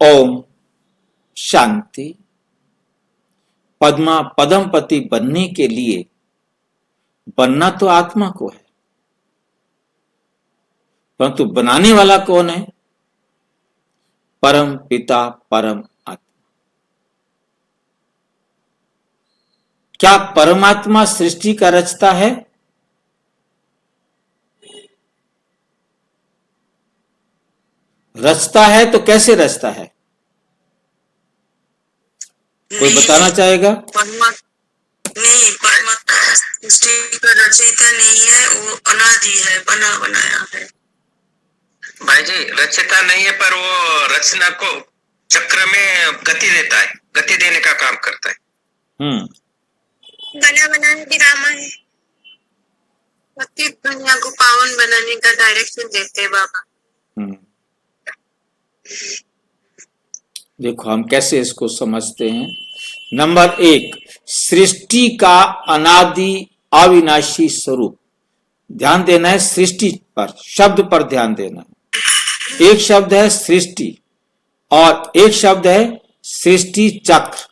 ओम शांति। पदमपति बनने के लिए बनना तो आत्मा को है, परंतु बनाने वाला कौन है? परम पिता परम आत्मा। क्या परमात्मा सृष्टि का रचता है? रचता है तो कैसे रचता है? कोई बताना चाहेगा? परमात्मा सृष्टि का रचयिता नहीं है, वो अनादि है, बना बनाया है। भाई जी, रचयिता नहीं है, पर वो रचना को चक्र में गति देता है, गति देने का काम करता है। बना बनाने की रामा है, पतित दुनिया को पावन बनाने का डायरेक्शन देते हैं बाबा। देखो हम कैसे इसको समझते हैं। नंबर 1, सृष्टि का अनादि अविनाशी स्वरूप। ध्यान देना है सृष्टि पर, शब्द पर ध्यान देना है। एक शब्द है सृष्टि और एक शब्द है सृष्टि चक्र।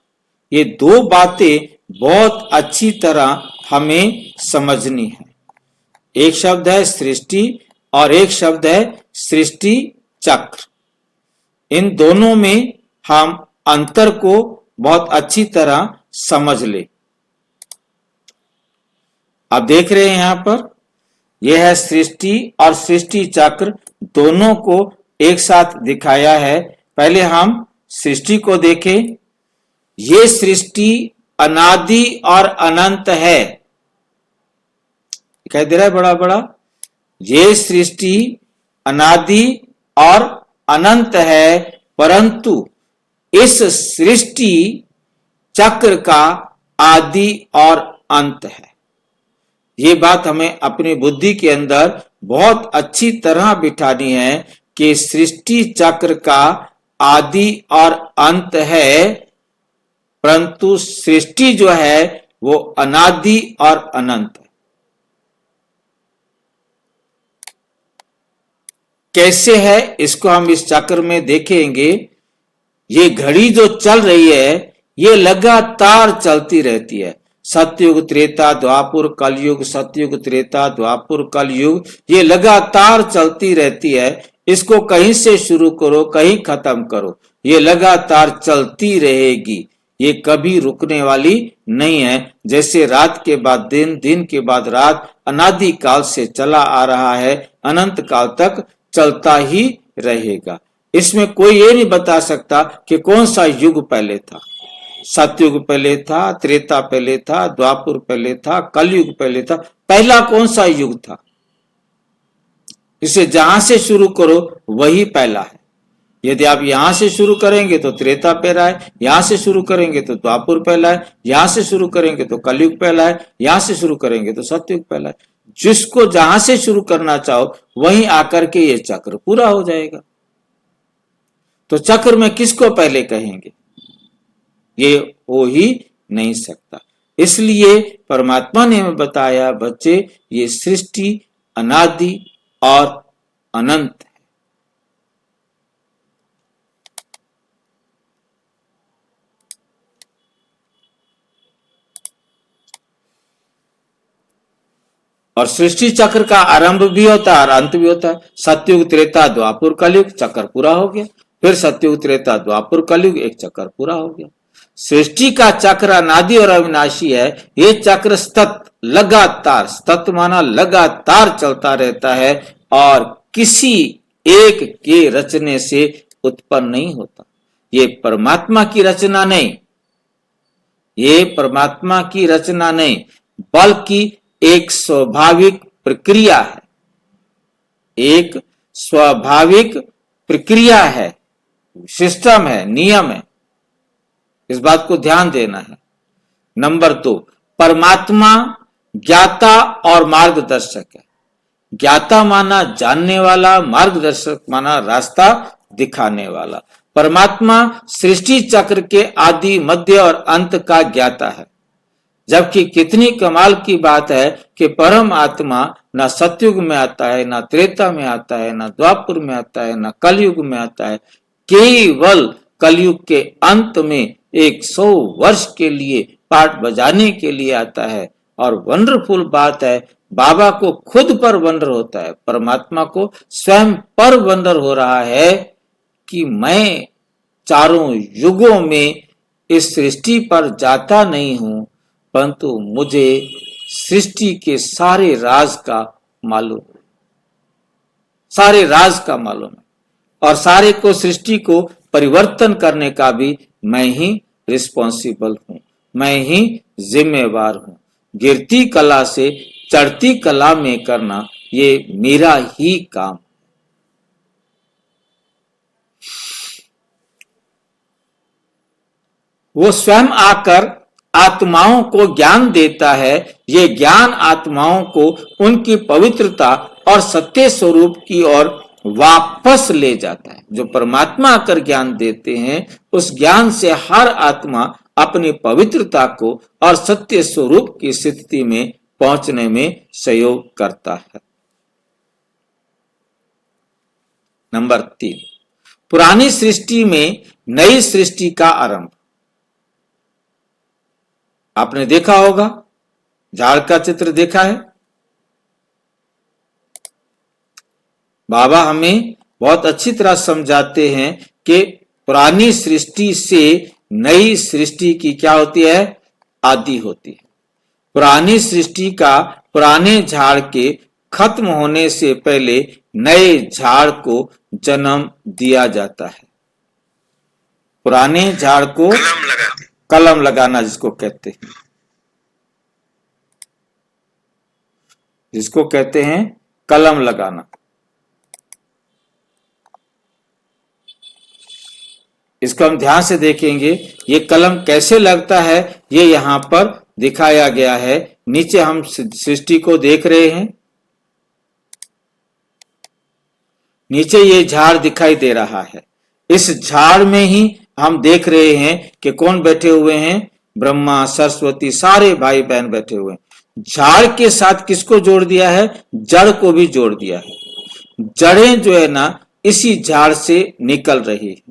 ये दो बातें बहुत अच्छी तरह हमें समझनी है। एक शब्द है सृष्टि और एक शब्द है सृष्टि चक्र। इन दोनों में हम अंतर को बहुत अच्छी तरह समझ ले। आप देख रहे हैं यहां पर, यह है सृष्टि और सृष्टि चक्र, दोनों को एक साथ दिखाया है। पहले हम सृष्टि को देखें। ये सृष्टि अनादि और अनंत है। दिखाई दे रहा है बड़ा बड़ा? ये सृष्टि अनादि और अनंत है, परंतु इस सृष्टि चक्र का आदि और अंत है। ये बात हमें अपनी बुद्धि के अंदर बहुत अच्छी तरह बिठानी है कि सृष्टि चक्र का आदि और अंत है, परंतु सृष्टि जो है वो अनादि और अनंत है। कैसे है इसको हम इस चक्र में देखेंगे। ये घड़ी जो चल रही है ये लगातार चलती रहती है। सतयुग त्रेता द्वापुर कलयुग, सतयुग त्रेता द्वापुर कलयुग, ये लगातार चलती रहती है। इसको कहीं से शुरू करो कहीं खत्म करो, ये लगातार चलती रहेगी, ये कभी रुकने वाली नहीं है। जैसे रात के बाद दिन, दिन के बाद रात अनादि काल से चला आ रहा है, अनंत काल तक चलता ही रहेगा। इसमें कोई ये नहीं बता सकता कि कौन सा युग पहले था। सतयुग पहले था, त्रेता पहले था, द्वापुर पहले था, कलयुग पहले था। पहला कौन सा युग था? इसे जहां से शुरू करो वही पहला है। यदि आप यहां से शुरू करेंगे तो त्रेता पहला है, यहां से शुरू करेंगे तो द्वापुर पहला है, यहां से शुरू करेंगे तो कलयुग पहला है, यहां से शुरू करेंगे तो सतयुग पहला है। जिसको जहां से शुरू करना चाहो वहीं आकर के ये चक्र पूरा हो जाएगा। तो चक्र में किसको पहले कहेंगे? ये हो ही नहीं सकता। इसलिए परमात्मा ने हमें बताया, बच्चे ये सृष्टि अनादि और अनंत है। और सृष्टि चक्र का आरंभ भी होता है और अंत भी होता है। सतयुग त्रेता द्वापुर कलयुग, चक्र पूरा हो गया। फिर सतयुग त्रेता द्वापुर कलयुग, एक चक्र पूरा हो गया। सृष्टि का चक्र अनादि और अविनाशी है। ये चक्र सतत लगातार, सतत माना लगातार चलता रहता है और किसी एक के रचने से उत्पन्न नहीं होता। ये परमात्मा की रचना नहीं, ये परमात्मा की रचना नहीं, बल्कि एक स्वाभाविक प्रक्रिया है। एक स्वाभाविक प्रक्रिया है, सिस्टम है, नियम है। इस बात को ध्यान देना है। नंबर 2, परमात्मा ज्ञाता और मार्गदर्शक है। ज्ञाता माना जानने वाला, मार्गदर्शक माना रास्ता दिखाने वाला। परमात्मा सृष्टि चक्र के आदि, मध्य और अंत का ज्ञाता है। जबकि कितनी कमाल की बात है कि परम आत्मा ना सतयुग में आता है, ना त्रेता में आता है, ना द्वापुर में आता है, ना कलयुग में आता है। केवल कलयुग के अंत में 100 वर्ष के लिए पाठ बजाने के लिए आता है। और वंडरफुल बात है, बाबा को खुद पर वंडर होता है, परमात्मा को स्वयं पर वंडर हो रहा है कि मैं चारों युगों में इस सृष्टि पर जाता नहीं हूं, परंतु मुझे सृष्टि के सारे राज का मालूम, सारे राज का मालूम है, और सारे को सृष्टि को परिवर्तन करने का भी मैं ही रिस्पॉन्सिबल हूं, मैं ही जिम्मेवार हूं। गिरती कला से चढ़ती कला में करना ये मेरा ही काम। वो स्वयं आकर आत्माओं को ज्ञान देता है। ये ज्ञान आत्माओं को उनकी पवित्रता और सत्य स्वरूप की ओर वापस ले जाता है। जो परमात्मा आकर ज्ञान देते हैं, उस ज्ञान से हर आत्मा अपनी पवित्रता को और सत्य स्वरूप की स्थिति में पहुंचने में सहयोग करता है। नंबर 3, पुरानी सृष्टि में नई सृष्टि का आरंभ। आपने देखा होगा, झाड़ का चित्र देखा है। बाबा हमें बहुत अच्छी तरह समझाते हैं कि पुरानी सृष्टि से नई सृष्टि की क्या होती है, आदि होती है। पुरानी सृष्टि का पुराने झाड़ के खत्म होने से पहले नए झाड़ को जन्म दिया जाता है। पुराने झाड़ को कलम लगाना जिसको कहते हैं, जिसको कहते हैं कलम लगाना। इसको हम ध्यान से देखेंगे, ये कलम कैसे लगता है ये यहां पर दिखाया गया है। नीचे हम सृष्टि को देख रहे हैं, नीचे ये झाड़ दिखाई दे रहा है। इस झाड़ में ही हम देख रहे हैं कि कौन बैठे हुए हैं, ब्रह्मा सरस्वती सारे भाई बहन बैठे हुए हैं। झाड़ के साथ किसको जोड़ दिया है, जड़ को भी जोड़ दिया है। जड़ें जो है ना इसी झाड़ से निकल रही है।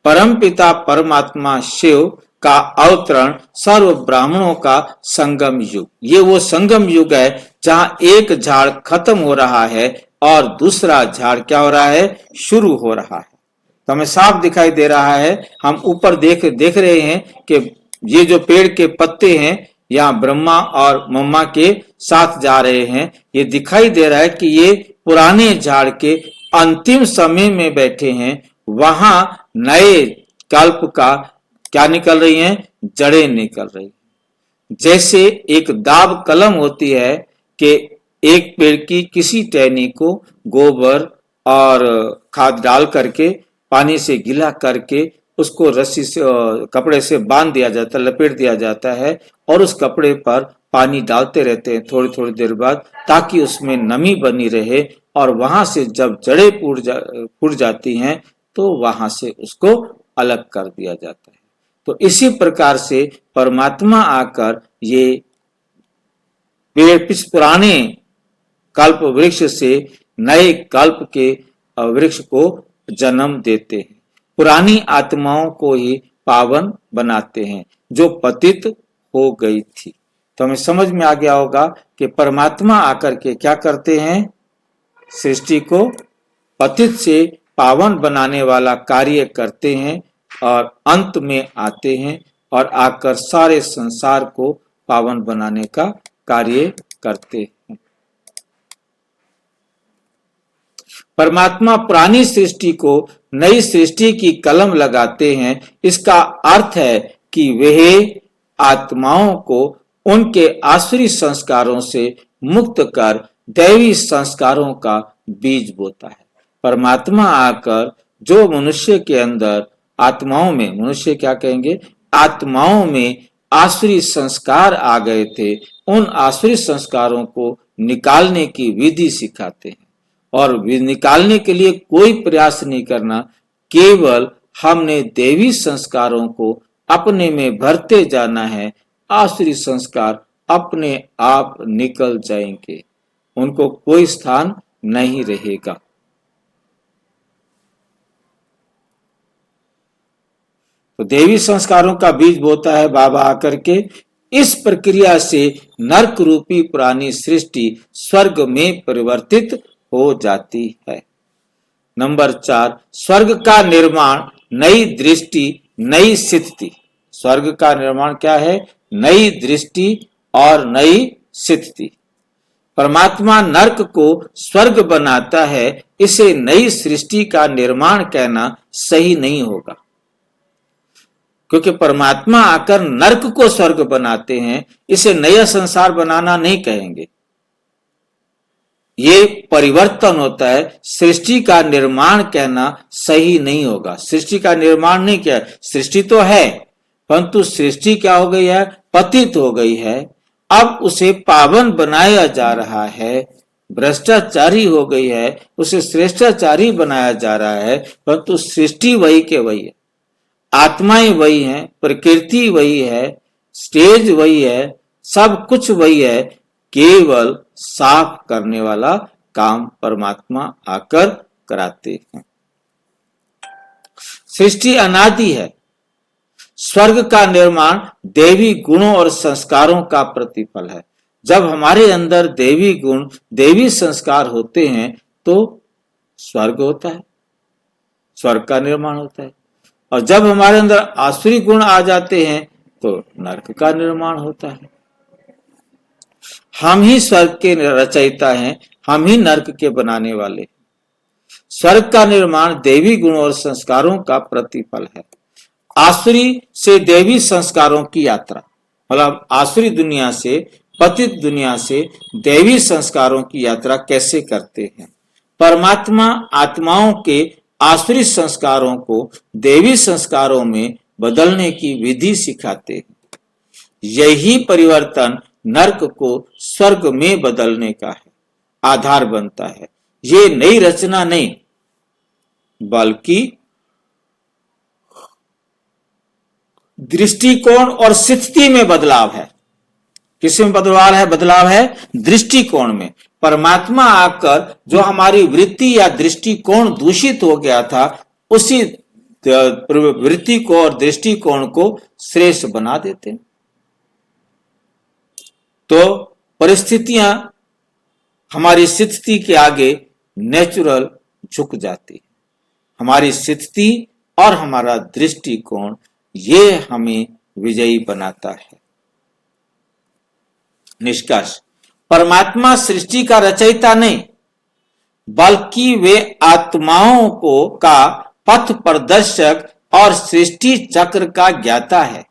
परमपिता परमात्मा शिव का अवतरण सर्व ब्राह्मणों का संगम युग, ये वो संगम युग है जहां एक झाड़ खत्म हो रहा है और दूसरा झाड़ क्या हो रहा है, शुरू हो रहा है। तो हमें साफ दिखाई दे रहा है, हम ऊपर देख रहे हैं कि ये जो पेड़ के पत्ते हैं यहाँ ब्रह्मा और मम्मा के साथ जा रहे हैं। ये दिखाई दे रहा है कि ये पुराने झाड़ के अंतिम समय में बैठे हैं। वहां नए कल्प का क्या निकल रही हैं, जड़ें निकल रही। जैसे एक दाब कलम होती है कि एक पेड़ की किसी टहनी को गोबर और खाद डाल करके पानी से गीला करके उसको रस्सी से कपड़े से बांध दिया जाता है, लपेट दिया जाता है और उस कपड़े पर पानी डालते रहते हैं थोड़ी थोड़ी देर बाद, ताकि उसमें नमी बनी रहे। और वहां से जब जड़ें फूट जाती हैं तो वहां से उसको अलग कर दिया जाता है। तो इसी प्रकार से परमात्मा आकर ये पुराने कल्प वृक्ष से नए कल्प के वृक्ष को जन्म देते हैं। पुरानी आत्माओं को ही पावन बनाते हैं जो पतित हो गई थी। तो हमें समझ में आ गया होगा कि परमात्मा आकर के क्या करते हैं, सृष्टि को पतित से पावन बनाने वाला कार्य करते हैं और अंत में आते हैं और आकर सारे संसार को पावन बनाने का कार्य करते हैं। परमात्मा पुरानी सृष्टि को नई सृष्टि की कलम लगाते हैं। इसका अर्थ है कि वह आत्माओं को उनके आसुरी संस्कारों से मुक्त कर दैवी संस्कारों का बीज बोता है। परमात्मा आकर जो मनुष्य के अंदर आत्माओं में, मनुष्य क्या कहेंगे, आत्माओं में आसुरी संस्कार आ गए थे, उन आसुरी संस्कारों को निकालने की विधि सिखाते हैं। और निकालने के लिए कोई प्रयास नहीं करना, केवल हमने देवी संस्कारों को अपने में भरते जाना है। आसुरी संस्कार अपने आप निकल जाएंगे, उनको कोई स्थान नहीं रहेगा। तो देवी संस्कारों का बीज बोता है बाबा आकर के। इस प्रक्रिया से नरक रूपी पुरानी सृष्टि स्वर्ग में परिवर्तित हो जाती है। नंबर 4, स्वर्ग का निर्माण नई दृष्टि, नई स्थिति। स्वर्ग का निर्माण क्या है? नई दृष्टि और नई स्थिति। परमात्मा नरक को स्वर्ग बनाता है, इसे नई सृष्टि का निर्माण कहना सही नहीं होगा, क्योंकि परमात्मा आकर नरक को स्वर्ग बनाते हैं, इसे नया संसार बनाना नहीं कहेंगे। ये परिवर्तन होता है, सृष्टि का निर्माण कहना सही नहीं होगा। सृष्टि का निर्माण नहीं किया, सृष्टि तो है, परंतु सृष्टि क्या हो गई है? पतित हो गई है। अब उसे पावन बनाया जा रहा है, भ्रष्टाचारी हो गई है, उसे श्रेष्ठाचारी बनाया जा रहा है, परंतु सृष्टि वही के वही है, आत्माएं वही हैं, प्रकृति वही है, स्टेज वही है, सब कुछ वही है, केवल साफ करने वाला काम परमात्मा आकर कराते हैं। सृष्टि अनादि है। स्वर्ग का निर्माण देवी गुणों और संस्कारों का प्रतिफल है। जब हमारे अंदर देवी गुण, देवी संस्कार होते हैं तो स्वर्ग होता है, स्वर्ग का निर्माण होता है। और जब हमारे अंदर आसुरी गुण आ जाते हैं तो नरक का निर्माण होता है। हम ही स्वर्ग के रचयिता हैं, हम ही नरक के बनाने वाले। स्वर्ग का निर्माण देवी गुण और संस्कारों का प्रतिफल है। आसुरी से देवी संस्कारों की यात्रा, मतलब आसुरी दुनिया से, पतित दुनिया से देवी संस्कारों की यात्रा कैसे करते हैं? परमात्मा आत्माओं के आसुरी संस्कारों को देवी संस्कारों में बदलने की विधि सिखाते हैं। यही परिवर्तन नरक को स्वर्ग में बदलने का है, आधार बनता है। ये नई रचना नहीं, बल्कि दृष्टिकोण और स्थिति में बदलाव है। किस में बदलाव है? दृष्टिकोण में। परमात्मा आकर जो हमारी वृत्ति या दृष्टिकोण दूषित हो गया था, उसी वृत्ति को और दृष्टिकोण को श्रेष्ठ बना देते हैं। तो परिस्थितियां हमारी स्थिति के आगे नेचुरल झुक जाती है। हमारी स्थिति और हमारा दृष्टिकोण ये हमें विजयी बनाता है। निष्कर्ष, परमात्मा सृष्टि का रचयिता नहीं, बल्कि वे आत्माओं को का पथ प्रदर्शक और सृष्टि चक्र का ज्ञाता है।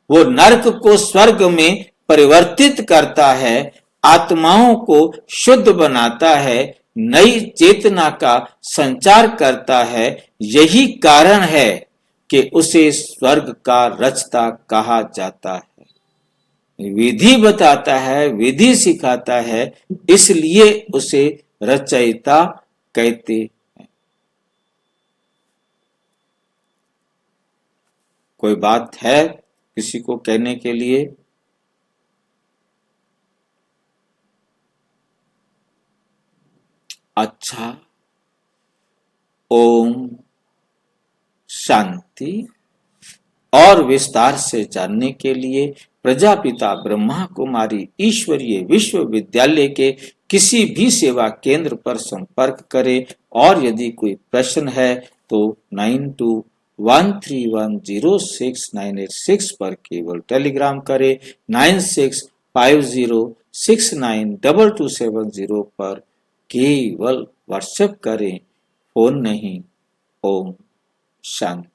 वो नरक को स्वर्ग में परिवर्तित करता है, आत्माओं को शुद्ध बनाता है, नई चेतना का संचार करता है। यही कारण है कि उसे स्वर्ग का रचता कहा जाता है। विधि बताता है, विधि सिखाता है, इसलिए उसे रचयिता कहते हैं। कोई बात है किसी को कहने के लिए? अच्छा, ओम शांति। और विस्तार से जानने के लिए प्रजापिता ब्रह्मा कुमारी ईश्वरीय विश्वविद्यालय के किसी भी सेवा केंद्र पर संपर्क करें। और यदि कोई प्रश्न है तो 9213106986 पर केवल टेलीग्राम करें। 9650692270 पर केवल व्हाट्सएप करें, फोन नहीं। ओम शांति।